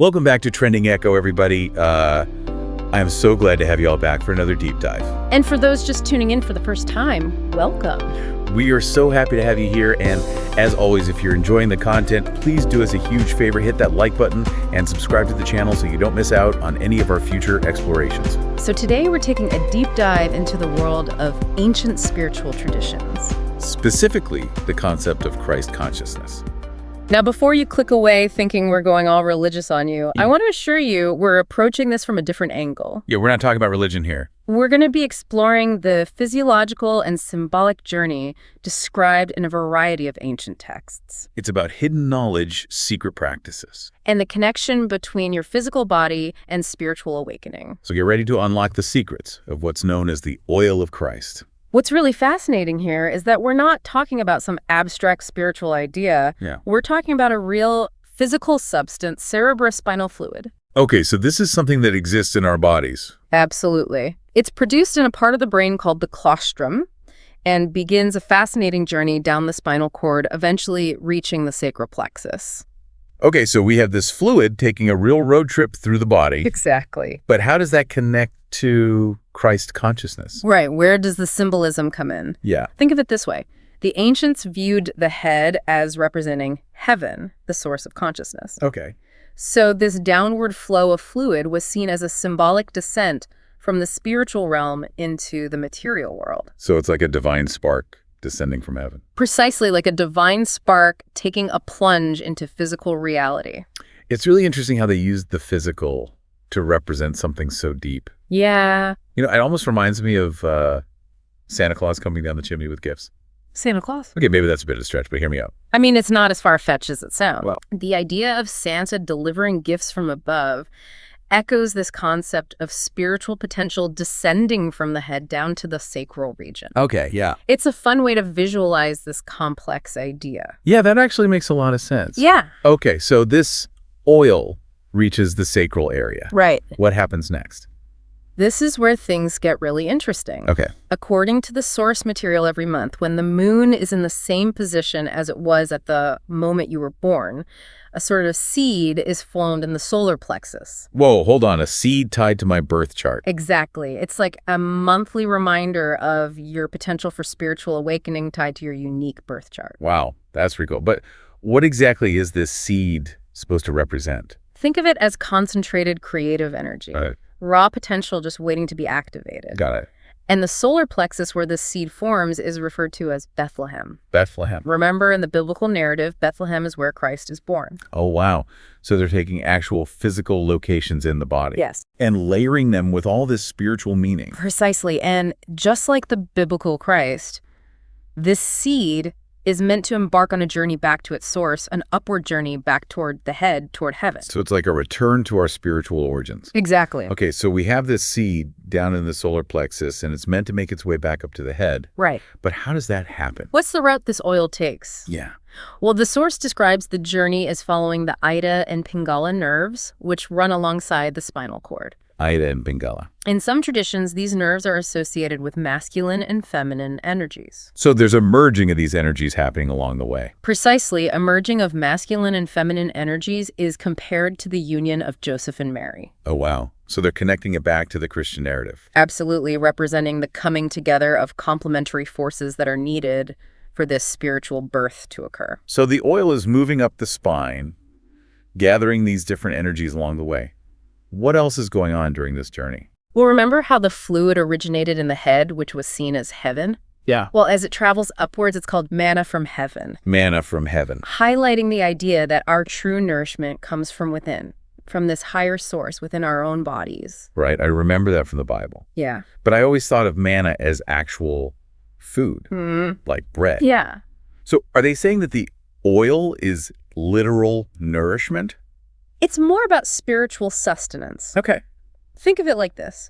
Welcome back to Trending Echo, everybody. I am so glad to have you all back for another deep dive. And for those just tuning in for the first time, welcome. We are so happy to have you here, and as always, if you're enjoying the content, please do us a huge favor, hit that like button and subscribe to the channel so you don't miss out on any of our future explorations. So today we're taking a deep dive into the world of ancient spiritual traditions. Specifically, the concept of Christ consciousness. Now, before you click away thinking we're going all religious on you, I want to assure you we're approaching this from a different angle. Yeah, we're not talking about religion here. We're going to be exploring the physiological and symbolic journey described in a variety of ancient texts. It's about hidden knowledge, secret practices. And the connection between your physical body and spiritual awakening. So get ready to unlock the secrets of what's known as the oil of Christ. What's really fascinating here is that we're not talking about some abstract spiritual idea. Yeah. We're talking about a real physical substance, cerebrospinal fluid. Okay, so this is something that exists in our bodies. Absolutely. It's produced in a part of the brain called the Claustrum and begins a fascinating journey down the spinal cord, eventually reaching the sacral plexus. Okay, so we have this fluid taking a real road trip through the body. Exactly. But how does that connect to Christ consciousness? Right. Where does the symbolism come in? Yeah. Think of it this way. The ancients viewed the head as representing heaven, the source of consciousness. Okay. So this downward flow of fluid was seen as a symbolic descent from the spiritual realm into the material world. So it's like a divine spark descending from heaven. Precisely, like a divine spark taking a plunge into physical reality. It's really interesting how they used the physical to represent something so deep. Yeah. You know, it almost reminds me of Santa Claus coming down the chimney with gifts. Santa Claus. Okay, maybe that's a bit of a stretch, but hear me out. I mean, it's not as far-fetched as it sounds. Well, the idea of Santa delivering gifts from above echoes this concept of spiritual potential descending from the head down to the sacral region. okay, yeah. It's a fun way to visualize this complex idea. Yeah, that actually makes a lot of sense. Yeah. Okay, so this oil reaches the sacral area. Right. What happens next? This is where things get really interesting. Okay. According to the source material every month, when the moon is in the same position as it was at the moment you were born, a sort of seed is formed in the solar plexus. Whoa, hold on. A seed tied to my birth chart. Exactly. It's like a monthly reminder of your potential for spiritual awakening tied to your unique birth chart. Wow, that's pretty cool. But what exactly is this seed supposed to represent? Think of it as concentrated creative energy. Raw potential just waiting to be activated. Got it. And the solar plexus where this seed forms is referred to as Bethlehem. Bethlehem. Remember, in the biblical narrative, Bethlehem is where Christ is born. Oh, wow. So they're taking actual physical locations in the body. Yes. And layering them with all this spiritual meaning. Precisely. And just like the biblical Christ, this seed is meant to embark on a journey back to its source, an upward journey back toward the head, toward heaven. So it's like a return to our spiritual origins. Exactly. Okay, so we have this seed down in the solar plexus, and it's meant to make its way back up to the head. Right. But how does that happen? What's the route this oil takes? Yeah. Well, the source describes the journey as following the Ida and Pingala nerves, which run alongside the spinal cord. Ida and Pingala. In some traditions, these nerves are associated with masculine and feminine energies. So there's a merging of these energies happening along the way. Precisely, a merging of masculine and feminine energies is compared to the union of Joseph and Mary. Oh, wow. So they're connecting it back to the Christian narrative. Absolutely, representing the coming together of complementary forces that are needed for this spiritual birth to occur. So the oil is moving up the spine, gathering these different energies along the way. What else is going on during this journey? Well, remember how the fluid originated in the head, which was seen as heaven? Yeah. Well, as it travels upwards, it's called manna from heaven. Manna from heaven. Highlighting the idea that our true nourishment comes from within, from this higher source within our own bodies. Right. I remember that from the Bible. Yeah. But I always thought of manna as actual food, like bread. Yeah. So are they saying that the oil is literal nourishment? It's more about spiritual sustenance. Okay. Think of it like this.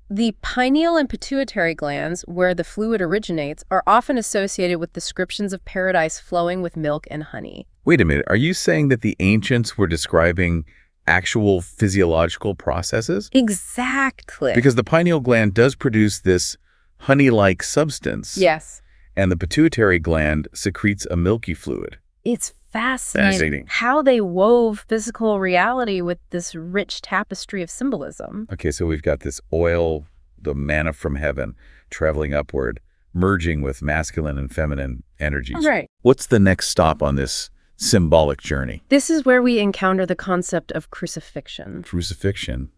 The pineal and pituitary glands, where the fluid originates, are often associated with descriptions of paradise flowing with milk and honey. Wait a minute. Are you saying that the ancients were describing actual physiological processes? Exactly. Because the pineal gland does produce this honey-like substance. Yes. And the pituitary gland secretes a milky fluid. It's fascinating how they wove physical reality with this rich tapestry of symbolism. Okay, so we've got this oil, the manna from heaven, traveling upward, merging with masculine and feminine energies. Right. What's the next stop on this symbolic journey? This is where we encounter the concept of crucifixion. Crucifixion.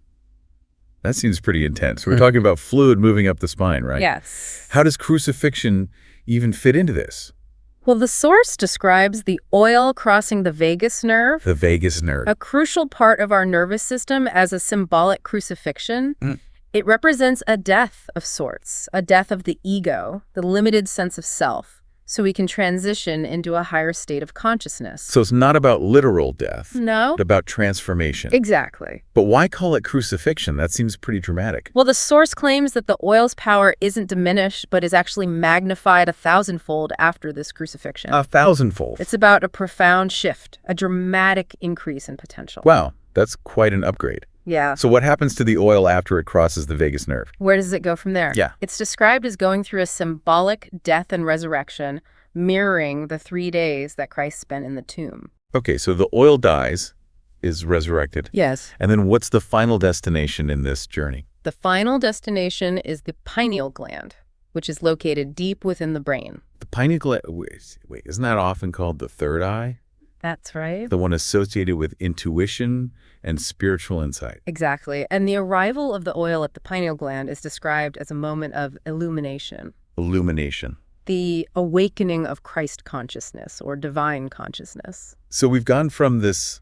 That seems pretty intense. We're talking about fluid moving up the spine, right? Yes. How does crucifixion even fit into this? Well, the source describes the oil crossing the vagus nerve, The vagus nerve. a crucial part of our nervous system, as a symbolic crucifixion. It represents a death of sorts, a death of the ego, the limited sense of self, so we can transition into a higher state of consciousness. So it's not about literal death, No? but about transformation. Exactly. But why call it crucifixion? That seems pretty dramatic. Well, the source claims that the oil's power isn't diminished, but is actually magnified 1,000-fold after this crucifixion. 1,000-fold. It's about a profound shift, a dramatic increase in potential. Wow, that's quite an upgrade. Yeah. So what happens to the oil after it crosses the vagus nerve? Where does it go from there? Yeah. It's described as going through a symbolic death and resurrection, mirroring the 3 days that Christ spent in the tomb. Okay, so the oil dies, is resurrected. Yes. And then what's the final destination in this journey? The final destination is the pineal gland, which is located deep within the brain. The pineal gland, wait, isn't that often called the third eye? That's right. The one associated with intuition and spiritual insight. Exactly. And the arrival of the oil at the pineal gland is described as a moment of illumination. Illumination. The awakening of Christ consciousness or divine consciousness. So we've gone from this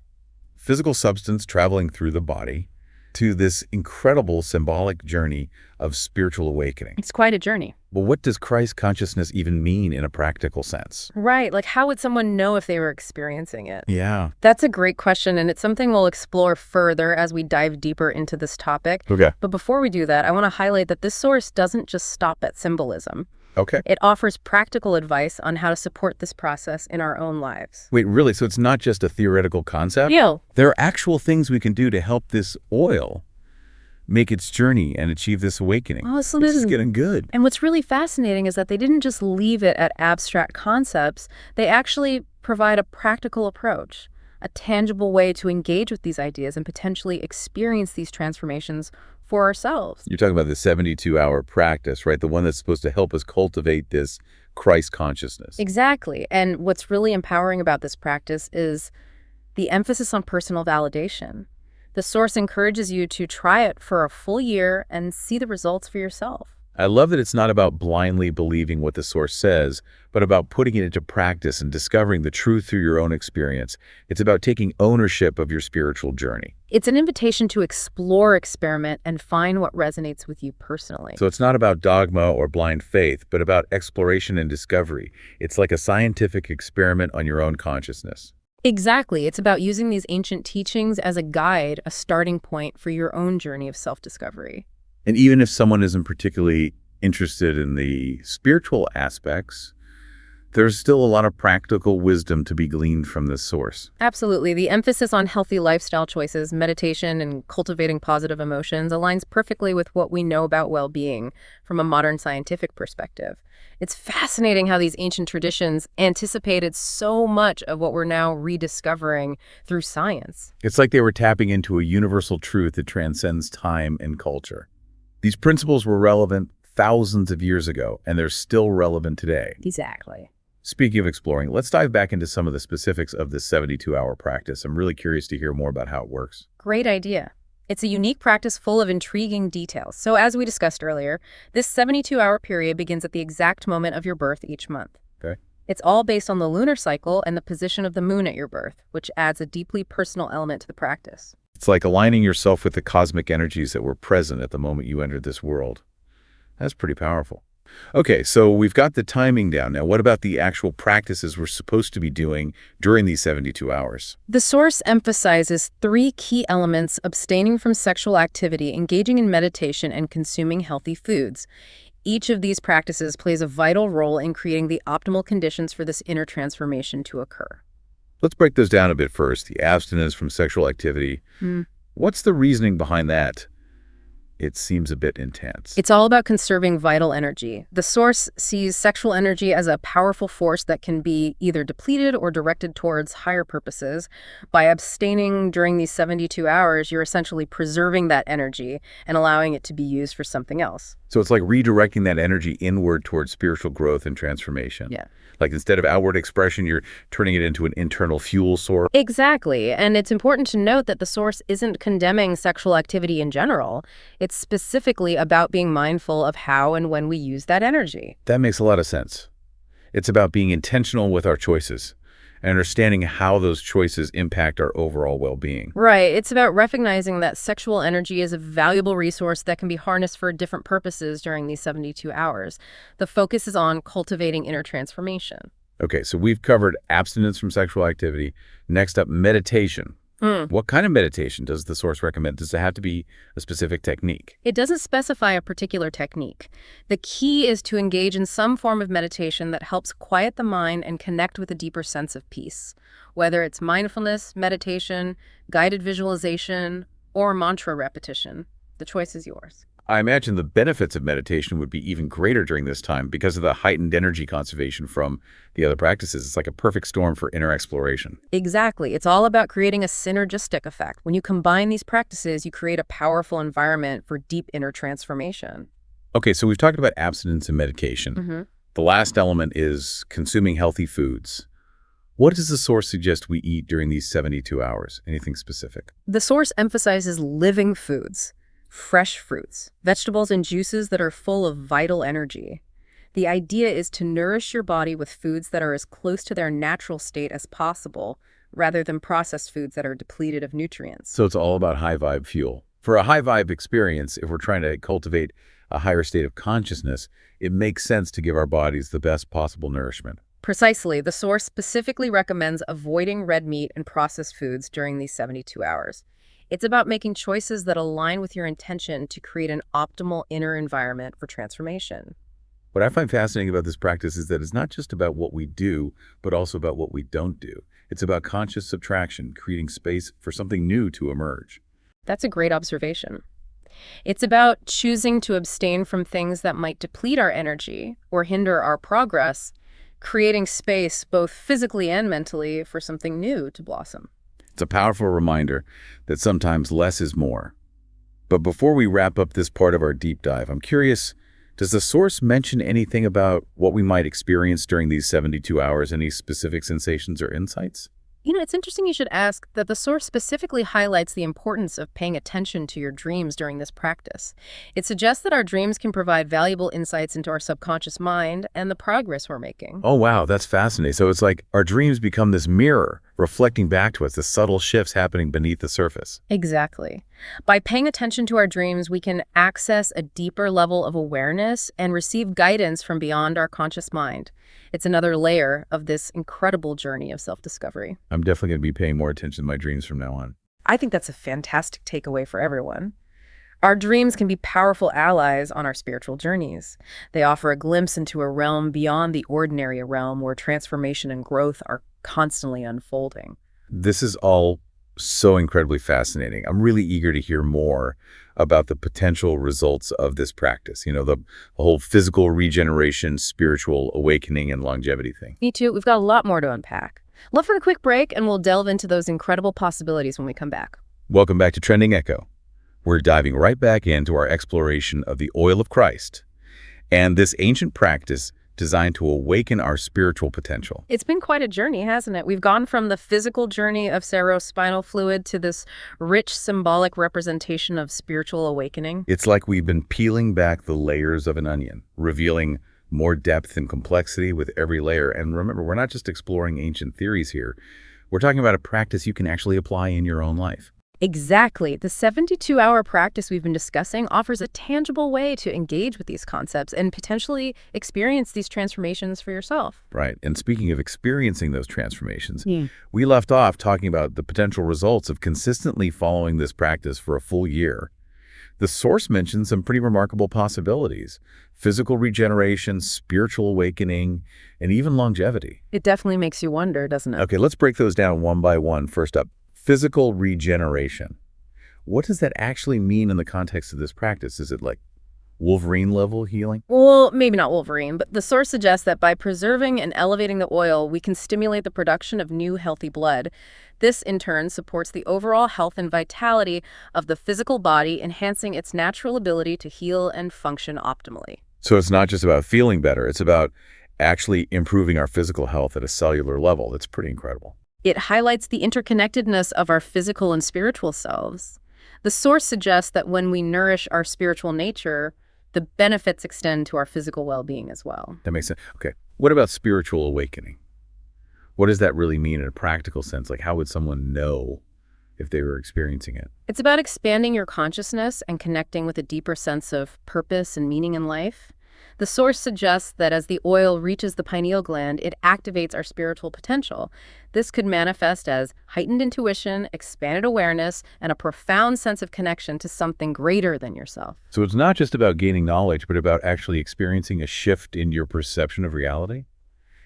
physical substance traveling through the body to this incredible symbolic journey of spiritual awakening. It's quite a journey. But what does Christ consciousness even mean in a practical sense? Right. Like, how would someone know if they were experiencing it? Yeah. That's a great question, and it's something we'll explore further as we dive deeper into this topic. Okay. But before we do that, I want to highlight that this source doesn't just stop at symbolism. Okay. It offers practical advice on how to support this process in our own lives. Wait, really? So it's not just a theoretical concept? Yeah. There are actual things we can do to help this oil make its journey and achieve this awakening. Oh, so this is getting good. And what's really fascinating is that they didn't just leave it at abstract concepts. They actually provide a practical approach, a tangible way to engage with these ideas and potentially experience these transformations for ourselves. You're talking about the 72-hour practice, right? The one that's supposed to help us cultivate this Christ consciousness. Exactly. And what's really empowering about this practice is the emphasis on personal validation. The source encourages you to try it for a full year and see the results for yourself. I love that it's not about blindly believing what the source says, but about putting it into practice and discovering the truth through your own experience. It's about taking ownership of your spiritual journey. It's an invitation to explore, experiment, and find what resonates with you personally. So it's not about dogma or blind faith, but about exploration and discovery. It's like a scientific experiment on your own consciousness. Exactly. It's about using these ancient teachings as a guide, a starting point for your own journey of self-discovery. And even if someone isn't particularly interested in the spiritual aspects, there's still a lot of practical wisdom to be gleaned from this source. Absolutely. The emphasis on healthy lifestyle choices, meditation, and cultivating positive emotions aligns perfectly with what we know about well-being from a modern scientific perspective. It's fascinating how these ancient traditions anticipated so much of what we're now rediscovering through science. It's like they were tapping into a universal truth that transcends time and culture. These principles were relevant thousands of years ago, and they're still relevant today. Exactly. Speaking of exploring, let's dive back into some of the specifics of this 72-hour practice. I'm really curious to hear more about how it works. Great idea. It's a unique practice full of intriguing details. So as we discussed earlier, this 72-hour period begins at the exact moment of your birth each month. Okay. It's all based on the lunar cycle and the position of the moon at your birth, which adds a deeply personal element to the practice. It's like aligning yourself with the cosmic energies that were present at the moment you entered this world. That's pretty powerful. Okay, so we've got the timing down. Now, what about the actual practices we're supposed to be doing during these 72 hours? The source emphasizes 3 key elements: abstaining from sexual activity, engaging in meditation, and consuming healthy foods. Each of these practices plays a vital role in creating the optimal conditions for this inner transformation to occur. Let's break those down a bit first. The abstinence from sexual activity. What's the reasoning behind that? It seems a bit intense. It's all about conserving vital energy. The source sees sexual energy as a powerful force that can be either depleted or directed towards higher purposes. By abstaining during these 72 hours, you're essentially preserving that energy and allowing it to be used for something else. So it's like redirecting that energy inward towards spiritual growth and transformation. Yeah. Like instead of outward expression, you're turning it into an internal fuel source. Exactly. And it's important to note that the source isn't condemning sexual activity in general. It's specifically about being mindful of how and when we use that energy. That makes a lot of sense. It's about being intentional with our choices and understanding how those choices impact our overall well-being. Right. It's about recognizing that sexual energy is a valuable resource that can be harnessed for different purposes during these 72 hours. The focus is on cultivating inner transformation. Okay, so we've covered abstinence from sexual activity. Next up, meditation. What kind of meditation does the source recommend? Does it have to be a specific technique? It doesn't specify a particular technique. The key is to engage in some form of meditation that helps quiet the mind and connect with a deeper sense of peace. Whether it's mindfulness, meditation, guided visualization, or mantra repetition, the choice is yours. I imagine the benefits of meditation would be even greater during this time because of the heightened energy conservation from the other practices. It's like a perfect storm for inner exploration. Exactly. It's all about creating a synergistic effect. When you combine these practices, you create a powerful environment for deep inner transformation. Okay, so we've talked about abstinence and medication. The last element is consuming healthy foods. What does the source suggest we eat during these 72 hours? Anything specific? The source emphasizes living foods. Fresh fruits, vegetables, and juices that are full of vital energy. The idea is to nourish your body with foods that are as close to their natural state as possible, rather than processed foods that are depleted of nutrients. So it's all about high vibe fuel. For a high vibe experience, if we're trying to cultivate a higher state of consciousness, it makes sense to give our bodies the best possible nourishment. Precisely. The source specifically recommends avoiding red meat and processed foods during these 72 hours. It's about making choices that align with your intention to create an optimal inner environment for transformation. What I find fascinating about this practice is that it's not just about what we do, but also about what we don't do. It's about conscious subtraction, creating space for something new to emerge. That's a great observation. It's about choosing to abstain from things that might deplete our energy or hinder our progress, creating space both physically and mentally for something new to blossom. It's a powerful reminder that sometimes less is more. But before we wrap up this part of our deep dive, I'm curious, does the source mention anything about what we might experience during these 72 hours, any specific sensations or insights? You know, it's interesting you should ask that the source specifically highlights the importance of paying attention to your dreams during this practice. It suggests that our dreams can provide valuable insights into our subconscious mind and the progress we're making. Oh, wow, that's fascinating. So it's like our dreams become this mirror, reflecting back to us the subtle shifts happening beneath the surface. Exactly. By paying attention to our dreams, we can access a deeper level of awareness and receive guidance from beyond our conscious mind. It's another layer of this incredible journey of self-discovery. I'm definitely going to be paying more attention to my dreams from now on. I think that's a fantastic takeaway for everyone. Our dreams can be powerful allies on our spiritual journeys. They offer a glimpse into a realm beyond the ordinary realm where transformation and growth are constantly unfolding. This is all so incredibly fascinating. I'm really eager to hear more about the potential results of this practice. You know, the whole physical regeneration, spiritual awakening, and longevity thing. Me too. We've got a lot more to unpack. Love for a quick break, and we'll delve into those incredible possibilities when we come back. Welcome back to Trending Echo. We're diving right back into our exploration of the oil of Christ and this ancient practice designed to awaken our spiritual potential. It's been quite a journey, hasn't it? We've gone from the physical journey of cerebrospinal fluid to this rich symbolic representation of spiritual awakening. It's like we've been peeling back the layers of an onion, revealing more depth and complexity with every layer. And remember, we're not just exploring ancient theories here. We're talking about a practice you can actually apply in your own life. Exactly. The 72-hour practice we've been discussing offers a tangible way to engage with these concepts and potentially experience these transformations for yourself. Right. And speaking of experiencing those transformations, we left off talking about the potential results of consistently following this practice for a full year. The source mentions some pretty remarkable possibilities: physical regeneration, spiritual awakening, and even longevity. It definitely makes you wonder, doesn't it? Okay, let's break those down one by one. First up, physical regeneration. What does that actually mean in the context of this practice? Is it like Wolverine-level healing? Well, maybe not Wolverine, but the source suggests that by preserving and elevating the oil, we can stimulate the production of new healthy blood. This, in turn, supports the overall health and vitality of the physical body, enhancing its natural ability to heal and function optimally. So it's not just about feeling better, it's about actually improving our physical health at a cellular level. That's pretty incredible. It highlights the interconnectedness of our physical and spiritual selves. The source suggests that when we nourish our spiritual nature, the benefits extend to our physical well-being as well. That makes sense. Okay. What about spiritual awakening? What does that really mean in a practical sense? Like, how would someone know if they were experiencing it? It's about expanding your consciousness and connecting with a deeper sense of purpose and meaning in life. The source suggests that as the oil reaches the pineal gland, it activates our spiritual potential. This could manifest as heightened intuition, expanded awareness, and a profound sense of connection to something greater than yourself. So it's not just about gaining knowledge, but about actually experiencing a shift in your perception of reality?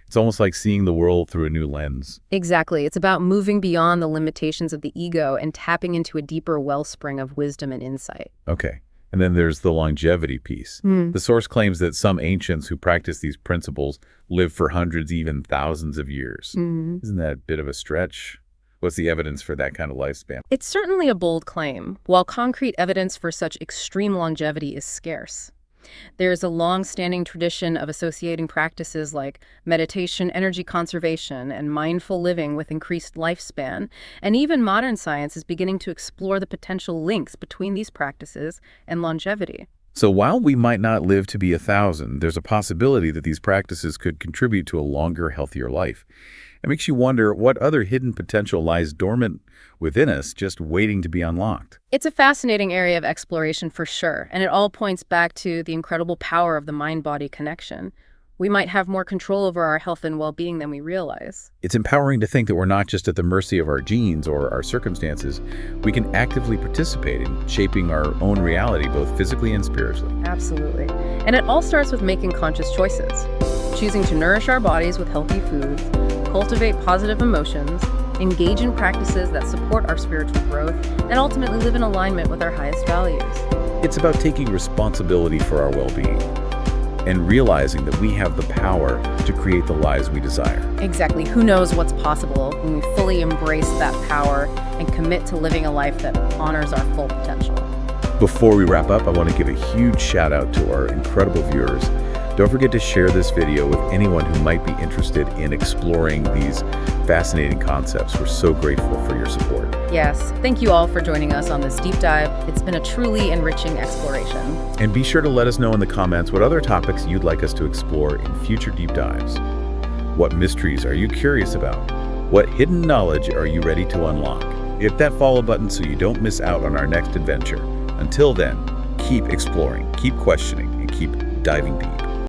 It's almost like seeing the world through a new lens. Exactly. It's about moving beyond the limitations of the ego and tapping into a deeper wellspring of wisdom and insight. Okay. And then there's the longevity piece. The source claims that some ancients who practice these principles live for hundreds, even thousands of years. Isn't that a bit of a stretch? What's the evidence for that kind of lifespan? It's certainly a bold claim, while concrete evidence for such extreme longevity is scarce. There's a long-standing tradition of associating practices like meditation, energy conservation, and mindful living with increased lifespan, and even modern science is beginning to explore the potential links between these practices and longevity. So while we might not live to be 1,000, there's a possibility that these practices could contribute to a longer, healthier life. It makes you wonder what other hidden potential lies dormant within us, just waiting to be unlocked. It's a fascinating area of exploration for sure, and it all points back to the incredible power of the mind-body connection. We might have more control over our health and well-being than we realize. It's empowering to think that we're not just at the mercy of our genes or our circumstances. We can actively participate in shaping our own reality, both physically and spiritually. Absolutely. And it all starts with making conscious choices. Choosing to nourish our bodies with healthy foods, cultivate positive emotions, engage in practices that support our spiritual growth, and ultimately live in alignment with our highest values. It's about taking responsibility for our well-being and realizing that we have the power to create the lives we desire. Exactly. Who knows what's possible when we fully embrace that power and commit to living a life that honors our full potential. Before we wrap up, I want to give a huge shout out to our incredible viewers. Don't forget to share this video with anyone who might be interested in exploring these fascinating concepts. We're so grateful for your support. Yes, thank you all for joining us on this deep dive. It's been a truly enriching exploration. And be sure to let us know in the comments what other topics you'd like us to explore in future deep dives. What mysteries are you curious about? What hidden knowledge are you ready to unlock? Hit that follow button so you don't miss out on our next adventure. Until then, keep exploring, keep questioning, and keep diving deep.